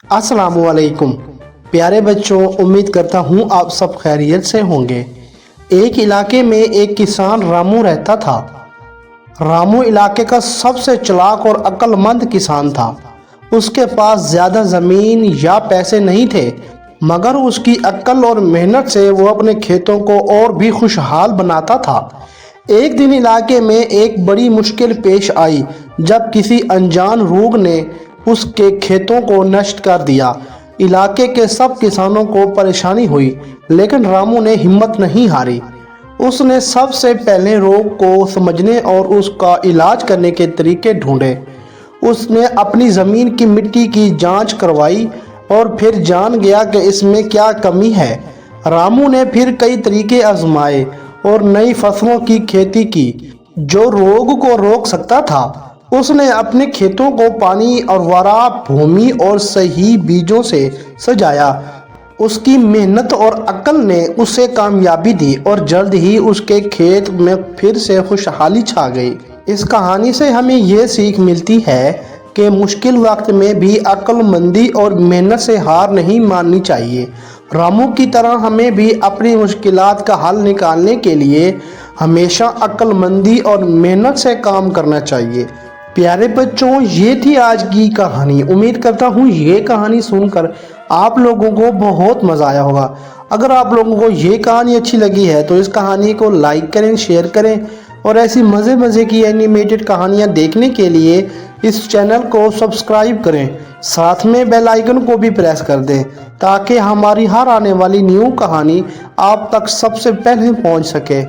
अस्सलामुअलैकुम प्यारे बच्चों, उम्मीद करता हूँ आप सब खैरियत से होंगे। एक इलाके में एक किसान रामू रहता था। रामू इलाके का सबसे चालाक और अक्लमंद किसान था। उसके पास ज़्यादा ज़मीन या पैसे नहीं थे, मगर उसकी अक्ल और मेहनत से वो अपने खेतों को और भी खुशहाल बनाता था। एक दिन इलाके में एक बड़ी मुश्किल पेश आई जब किसी अनजान रोग ने उसके खेतों को नष्ट कर दिया। इलाके के सब किसानों को परेशानी हुई, लेकिन रामू ने हिम्मत नहीं हारी। उसने सबसे पहले रोग को समझने और उसका इलाज करने के तरीके ढूंढे। उसने अपनी ज़मीन की मिट्टी की जांच करवाई और फिर जान गया कि इसमें क्या कमी है। रामू ने फिर कई तरीके आजमाए और नई फसलों की खेती की जो रोग को रोक सकता था। उसने अपने खेतों को पानी और वारा भूमि और सही बीजों से सजाया। उसकी मेहनत और अक्ल ने उसे कामयाबी दी और जल्द ही उसके खेत में फिर से खुशहाली छा गई। इस कहानी से हमें ये सीख मिलती है कि मुश्किल वक्त में भी अक्लमंदी और मेहनत से हार नहीं माननी चाहिए। रामू की तरह हमें भी अपनी मुश्किलात का हल निकालने के लिए हमेशा अक्लमंदी और मेहनत से काम करना चाहिए। प्यारे बच्चों, ये थी आज की कहानी। उम्मीद करता हूँ ये कहानी सुनकर आप लोगों को बहुत मज़ा आया होगा। अगर आप लोगों को ये कहानी अच्छी लगी है तो इस कहानी को लाइक करें, शेयर करें और ऐसी मज़े की एनिमेटेड कहानियाँ देखने के लिए इस चैनल को सब्सक्राइब करें। साथ में बेल आइकन को भी प्रेस कर दें ताकि हमारी हर आने वाली न्यू कहानी आप तक सबसे पहले पहुंच सके।